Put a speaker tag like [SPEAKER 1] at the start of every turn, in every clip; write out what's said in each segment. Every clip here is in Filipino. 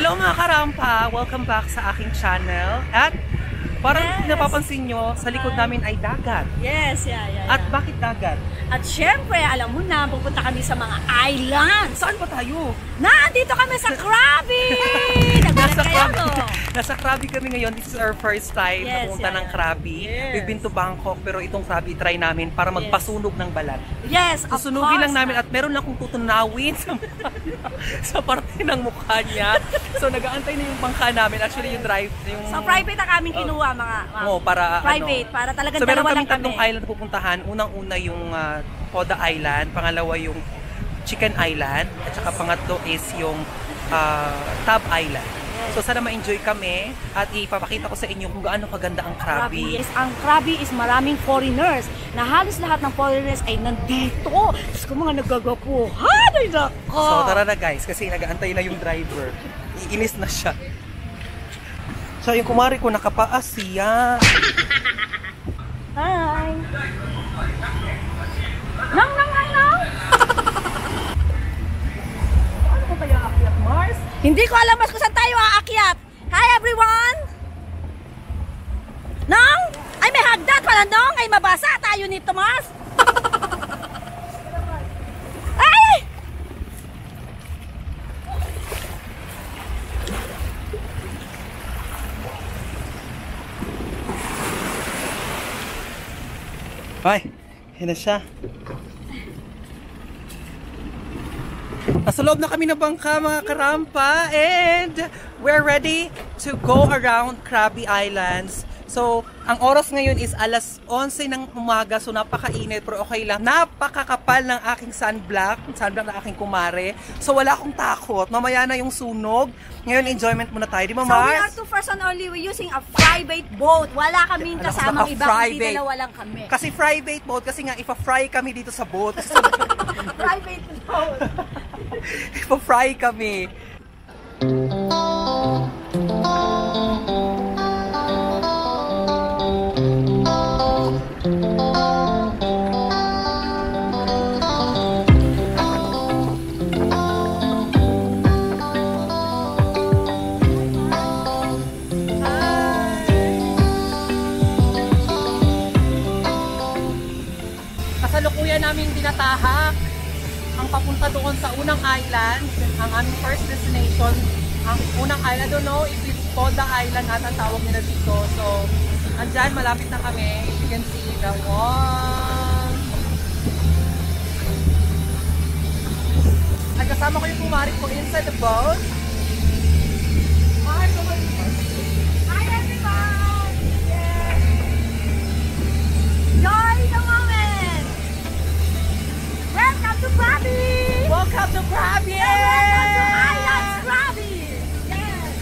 [SPEAKER 1] Hello mga karampa! Welcome back sa aking channel. At parang napapansin nyo, sa likod namin ay dagat.
[SPEAKER 2] Yes, yeah.
[SPEAKER 1] At bakit dagat?
[SPEAKER 2] At syempre, alam mo na, pupunta kami sa mga islands.
[SPEAKER 1] Saan ba tayo?
[SPEAKER 2] Nandito kami sa Krabi!
[SPEAKER 1] Nasa Krabi kami ngayon. This is our first time na pumunta ng Krabi.
[SPEAKER 2] Yes.
[SPEAKER 1] We've been to Bangkok, pero itong Krabi try namin para magpasunog ng balat.
[SPEAKER 2] Yes, of
[SPEAKER 1] Susunugin
[SPEAKER 2] course.
[SPEAKER 1] lang namin at meron lang kung tutunawin sa parte ng mukha niya. So nag-aantay na yung bangka namin. Actually yung drive, yung...
[SPEAKER 2] Sa private na kami kinuha mga
[SPEAKER 1] para
[SPEAKER 2] private, para talagang
[SPEAKER 1] so, meron
[SPEAKER 2] dalawa lang
[SPEAKER 1] kaming tatlong
[SPEAKER 2] kami.
[SPEAKER 1] island na pupuntahan. Unang-una yung Poda Island, pangalawa yung Chicken Island, at saka pangatlo is yung Tab Island. So sana ma-enjoy kami at ipapakita ko sa inyo kung gaano kaganda ang Krabi.
[SPEAKER 2] Yes, ang Krabi is maraming foreigners na halos lahat ng foreigners ay nandito. Diyos ko, mga nagagapuhan. Ay nako!
[SPEAKER 1] So tara na guys, kasi nag-aantay na yung driver. Iinis na siya. So yung kumari ko nakapaas siya.
[SPEAKER 2] Hi! Nang! Ano ko kaya aakyat, Mars? Hindi ko alam mas kung saan tayo aakyat. Hi everyone! Nang! Ay may hagdat pala, Nong! Ay mabasa tayo nito, Mars! Ay!
[SPEAKER 1] Ay, yun na siya. Nasa loob na kami ng bangka mga karampa and we're ready to go around Krabi Islands. So, ang oras ngayon is alas 11 ng umaga, so napakainit pero okay lang. Napakakapal ng aking sunblock ng aking kumare. So, wala akong takot. Mamaya na yung sunog. Ngayon, enjoyment muna tayo. Di ba, Mars?
[SPEAKER 2] So, we are two person only. We're using a private boat. Wala kaming kasamang iba, hindi dalawa lang kami.
[SPEAKER 1] Kasi private boat, kasi nga ipa-fry kami dito sa boat.
[SPEAKER 2] Private boat.
[SPEAKER 1] Ipa-fry kami. Kasalukuyan namin tinatahak ang papunta doon sa unang island, ang aming first destination. Ang unang island, I don't know if it's Poda Island at ang tawag nila dito. So, andyan, malapit na kami. If you can see the wall. Nagkasama ko yung kumari ko inside the boat. Hi everyone! Yes!
[SPEAKER 2] Joy the moment! Welcome to Krabi!
[SPEAKER 1] Welcome to Krabi!
[SPEAKER 2] Welcome to Islands Krabi! Yes!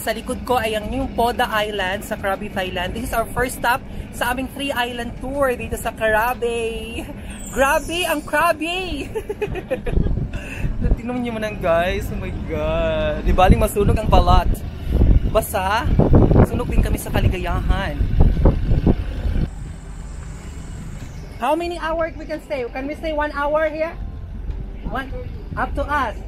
[SPEAKER 1] Sa likod ko ay yung Poda Island sa Krabi, Thailand. This is our first stop sa aming 3-island tour dito sa Krabi. Grabe ang Krabi! Tingnan niyo man guys. Oh my God. Di baling masunog ang balat. Basta, sunog din kami sa kaligayahan. How many hours we can stay? Can we stay 1 hour here? Up to us.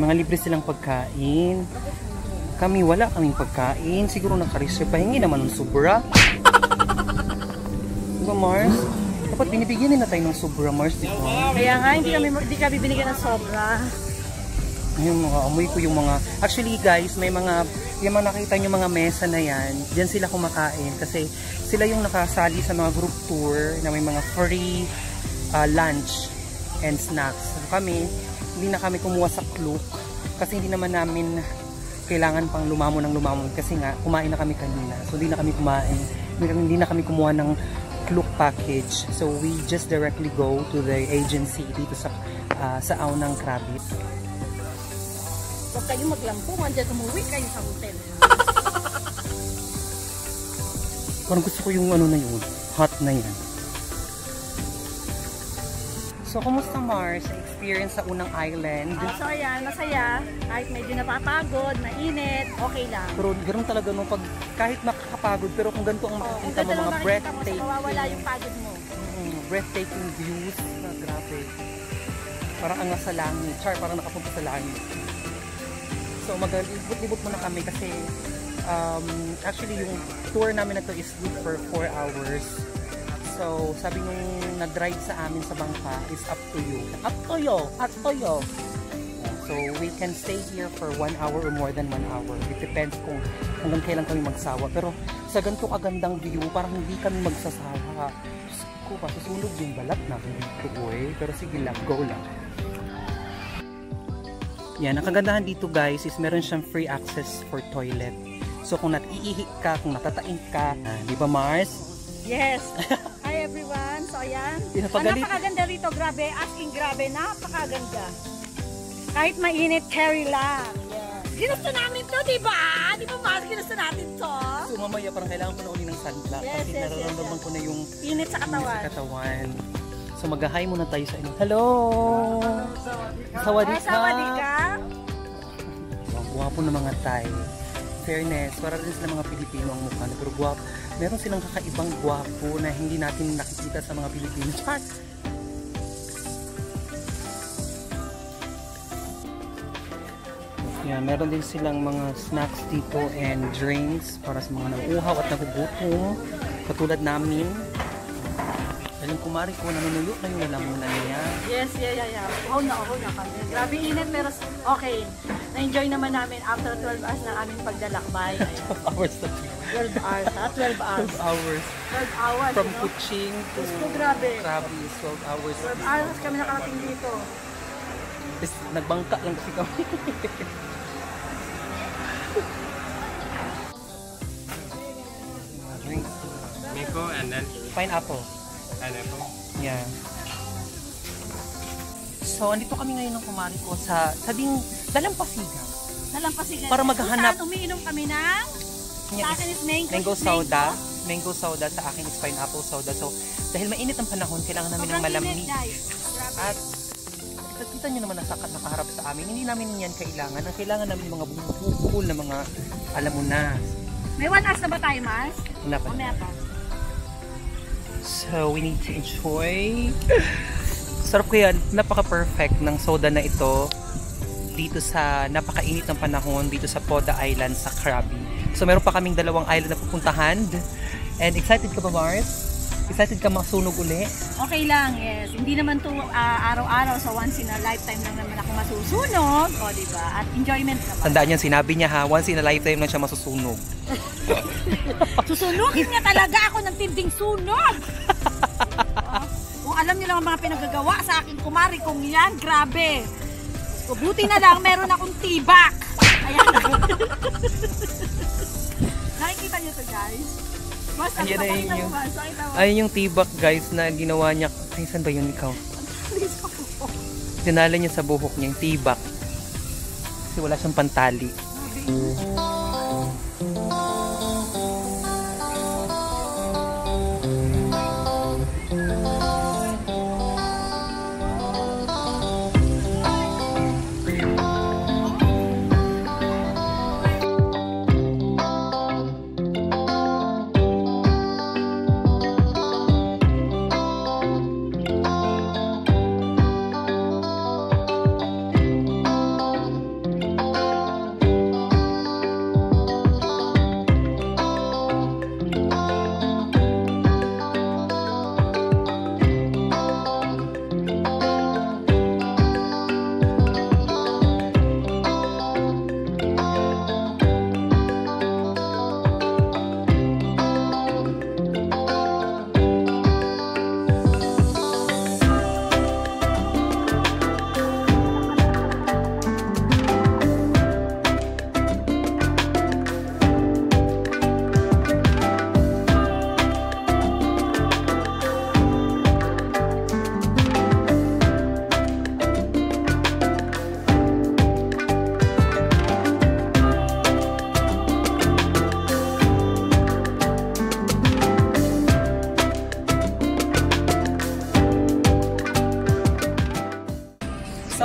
[SPEAKER 1] mga libre silang pagkain. Kami wala kaming pagkain. Siguro naka-reserve. Pahingi naman ng sobra. Diba, Mars? Dapat binibigyan nila tayo ng sobra, Mars, di ba?
[SPEAKER 2] Kaya nga, hindi kami binigyan ng sobra.
[SPEAKER 1] Yung mga amoy ko yung mga... Actually, guys, may mga... Yung mga nakita nyo mga mesa na yan, dyan sila kumakain. Kasi sila yung nakasali sa mga group tour na may mga free lunch and snacks. So, kami, hindi na kami kumuha sa Klook. Kasi hindi naman namin kailangan pang lumamon ng lumamon. Kasi nga, kumain na kami kanina. So, hindi na kami kumain. Hindi na kami kumuha ng Klook package. So we just directly go to the agency dito sa Aunang Krabi.
[SPEAKER 2] Huwag kayo maglampungan dyan, umuwi kayo sa hotel.
[SPEAKER 1] Parang gusto ko yung ano na yun, hot na yan. So, kumusta Mars? Experience sa unang island?
[SPEAKER 2] So ayan, masaya. Kahit medyo napapagod, mainit, okay lang.
[SPEAKER 1] Pero ganoon talaga nung kahit makakapagod, pero kung ganito ang makikita mo, mga breathtaking.
[SPEAKER 2] Mawawala yung pagod mo.
[SPEAKER 1] Breathtaking views na grabe. Parang ang nasa langit. Char, parang nakapunta sa langit. So maglibot-libot muna kami kasi actually yung tour namin na to is good for 4 hours. So, sabi nung nag-drive sa amin sa bangka is up to you. Up to you! Up to you! So, we can stay here for 1 hour or more than 1 hour. It depends kung hanggang kailan kami magsawa. Pero sa ganito kagandang view, parang hindi kami magsasawa. Diyos ko, pasusunog yung balat natin dito eh. Pero sige lang, go lang. Yan, ang kagandahan dito guys is meron siyang free access for toilet. So, kung nat-iihi ka, kung natataing ka, di ba Mars?
[SPEAKER 2] Yes! Hi everyone! So ayan, napakaganda rito, grabe, as in grabe, napakaganda. Kahit mainit, carry lang. Yes. Ginusto namin to, diba? Di ba mas ginusto natin to?
[SPEAKER 1] So mamaya parang kailangan ko na uli ng sunblock kasi nararamdaman ko na yung
[SPEAKER 2] init sa
[SPEAKER 1] katawan. So mag-hi muna tayo sa inyo. Hello! Sawadee ka!
[SPEAKER 2] Sawadee ka!
[SPEAKER 1] Ang guwapo ng mga Thai. Fairness, para rin sila mga Pilipino ang mukha. Pero guwapo. Meron silang kakaibang guwapo na hindi natin nakikita sa mga Pilipino. Chart! Yan, meron din silang mga snacks dito and drinks para sa mga nag-uhaw at nagugutom. Katulad namin. Dahil yung kumari ko, nanunuyo na yung lalamunan niya.
[SPEAKER 2] Yes, yeah. Oh na kami. Grabe init, pero okay. Na-enjoy naman namin after 12 hours na aming paglalakbay.
[SPEAKER 1] 12 hours na
[SPEAKER 2] 12 hours, ha? 12 hours.
[SPEAKER 1] 12 hours.
[SPEAKER 2] 12 hours,
[SPEAKER 1] From Kuching to Krabi is 12 hours.
[SPEAKER 2] 12 hours kami nakarating dito.
[SPEAKER 1] Nagbangka lang kasi kami.
[SPEAKER 3] Mango and then
[SPEAKER 1] Pineapple.
[SPEAKER 3] pineapple.
[SPEAKER 1] Yeah. So, andito kami ngayon ng kumari ko sa Dalampasigan.
[SPEAKER 2] Dalampasigan.
[SPEAKER 1] Para maghanap.
[SPEAKER 2] Umiinom kami ng sa akin is mango
[SPEAKER 1] soda. Mango soda, sa akin is pineapple soda. So, dahil mainit ang panahon, kailangan namin ng malamig. At kita nyo naman nakaharap sa amin. Hindi namin yan kailangan. Ang kailangan namin mga bukul na mga alam mo na.
[SPEAKER 2] May 1 hours na ba tayo, Mas?
[SPEAKER 1] Wala pa.
[SPEAKER 2] Mamaya pa.
[SPEAKER 1] So, we need to enjoy. Sarap ko yan. Napaka-perfect ng soda na ito dito sa napakainit ng panahon dito sa Poda Island sa Krabi. So, meron pa kaming 2 island na pupuntahan. And excited ka ba, Mars? Excited ka masunog uli?
[SPEAKER 2] Okay lang, yes. Hindi naman to araw-araw, so once in a lifetime lang naman ako masusunog. O, diba? At enjoyment naman.
[SPEAKER 1] Tandaan niya, sinabi niya ha, once in a lifetime lang siya masusunog.
[SPEAKER 2] Susunugin niya talaga ako ng tinding sunog! Kung alam niyo lang ang mga pinagagawa sa akin, kumari kong yan, grabe. So, buti na lang, meron akong tibak. Ayan. Nakikita niyo to, guys? Mas,
[SPEAKER 1] Ayan na yun yung,
[SPEAKER 2] Mas,
[SPEAKER 1] ayun yung tibak guys na ginawa niya. Ay, saan ba yun ikaw? Dinala niya sa buhok niya yung tibak. Kasi wala siyang pantali.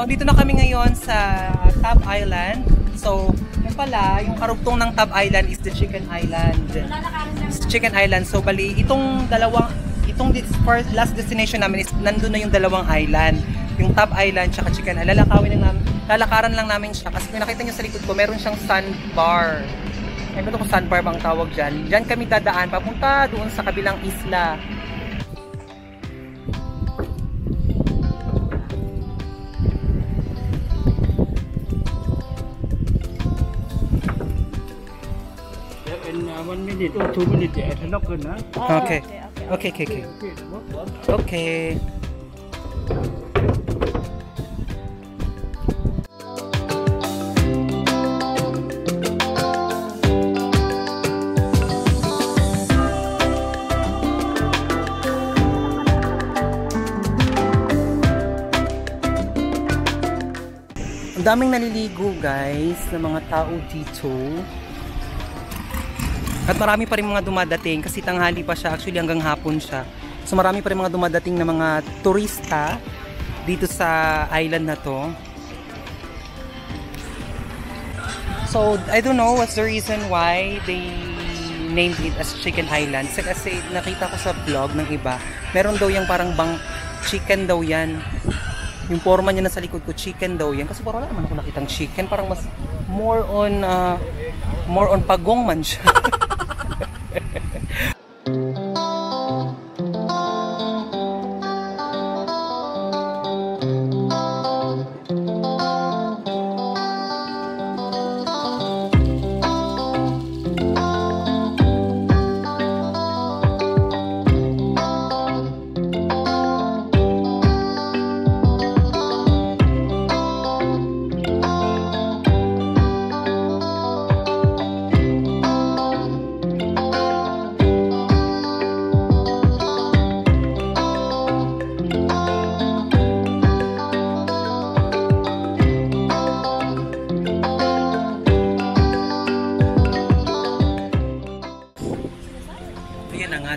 [SPEAKER 1] dito na kami ngayon sa Tab Island. So, yung pala, yung karugtong ng Tab Island is the Chicken Island. Chicken Island. So, bali, itong last destination namin is nandun na yung dalawang island. Yung Tab Island tsaka Chicken Island. Lalakaran lang namin siya. Kasi kung nakita nyo sa likod ko, meron siyang sandbar. Ano ito kung sandbar bang tawag dyan? Dyan kami dadaan, papunta doon sa kabilang isla.
[SPEAKER 4] In 1 minute or 2 minutes, it's not good, huh?
[SPEAKER 1] Okay. Okay. Okay. Ang daming naliligo guys ng mga tao dito. At marami pa rin mga dumadating kasi tanghali pa siya, actually hanggang hapon siya. So marami pa rin mga dumadating na mga turista dito sa island na to. So I don't know what's the reason why they named it as Chicken Island. Kasi nakita ko sa vlog ng iba, meron daw yung parang chicken daw yan. Yung forma niya na sa likod ko, chicken daw yan. Kasi parang wala naman ako nakitang chicken. Parang mas more on pagong man siya.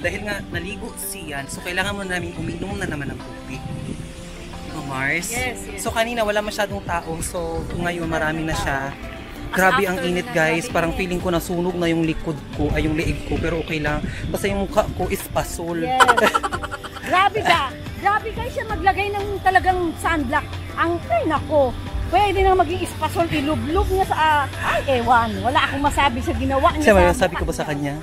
[SPEAKER 1] Dahil nga naligo siyan, so kailangan mo namin uminom na naman ng tubig. Mars?
[SPEAKER 2] Yes.
[SPEAKER 1] So kanina wala masyadong tao, so ngayon marami na siya. Grabe ang init guys, parang feeling ko nasunog na yung likod ko, ay yung leeg ko, pero okay lang. Basta yung mukha ko is pasol.
[SPEAKER 2] Yes. Grabe ka! Grabe guys siya maglagay ng talagang sunblock. Ay nako, pwede nang maging ispasol, ilublob niya sa, ewan, wala akong masabi sa ginawa niya.
[SPEAKER 1] Siya, sabi ko ba sa kanya?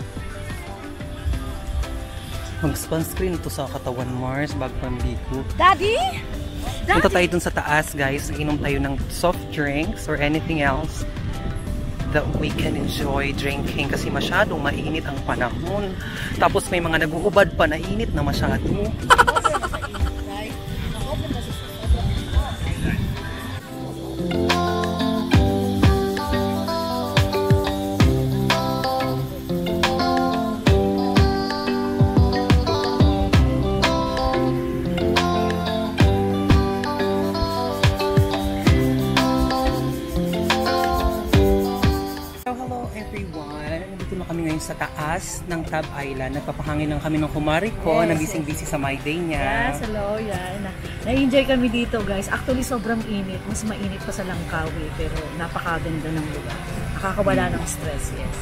[SPEAKER 1] Mag-sunscreen ito sa katawan Mars bago pambigo.
[SPEAKER 2] Daddy?
[SPEAKER 1] Punta tayo dun sa taas guys, inom tayo ng soft drinks or anything else that we can enjoy drinking kasi masyadong mainit ang panahon. Tapos may mga nag-uubad pa na init na masyado. Sa taas ng Tab Island. Nagpapahangin lang kami ng kumari ko na busy-busy sa my day niya.
[SPEAKER 2] Yes, hello. Yan. Na-enjoy kami dito guys. Actually, sobrang init. Mas mainit pa sa Langkawi. Pero napakaganda ng lugar. Nakakawala ng stress, yes.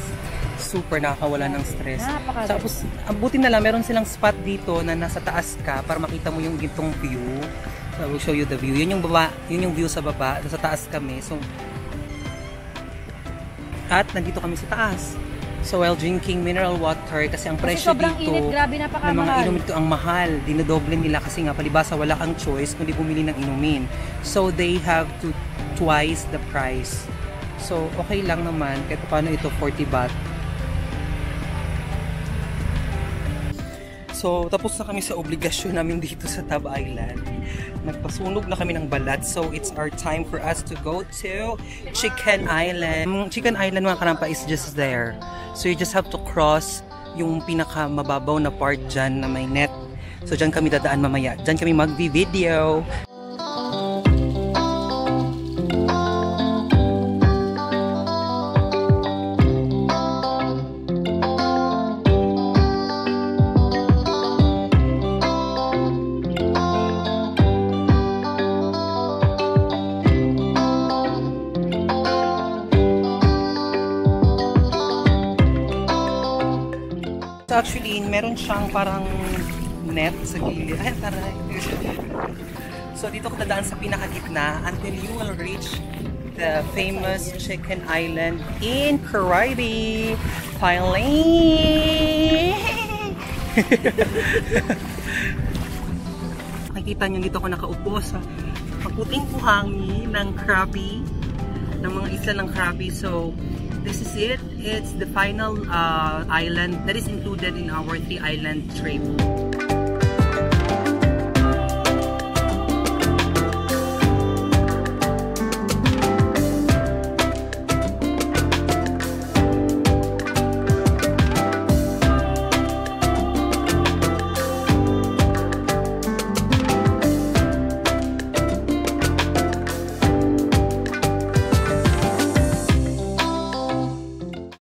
[SPEAKER 1] Super nakakawala ng stress.
[SPEAKER 2] Napakaganda.
[SPEAKER 1] Tapos, ang buti na lang, meron silang spot dito na nasa taas ka para makita mo yung gintong view. So, I will show you the view. Yun yung view sa baba. Sa taas kami. So, at nandito kami sa taas. So while drinking mineral water, kasi ang presyo
[SPEAKER 2] sobrang
[SPEAKER 1] dito
[SPEAKER 2] init, grabe,
[SPEAKER 1] ng
[SPEAKER 2] napakamahal.
[SPEAKER 1] mga inumin dito ang mahal. Dinodoble nila kasi nga palibasa wala kang choice kundi bumili ng inumin. So they have to twice the price. So okay lang naman kahit paano ito 40 baht. So tapos na kami sa obligasyon namin dito sa Tab Island. Nagpasunog na kami ng balat. So it's our time for us to go to Chicken Island. Chicken Island mga karampa is just there. So you just have to cross yung pinaka mababaw na part dyan na may net. So dyan kami dadaan mamaya. Dyan kami mag-video. actually, meron siyang parang net sa gilid. Ay, taray. So, dito ko dadaan sa pinakagitna until you will reach the famous Chicken Island in Krabi, Thailand. Nakikita nyo dito ako nakaupo sa maputing buhangin ng Krabi, ng mga isla ng Krabi. So, this is it. It's the final island that is included in our 3-island trip.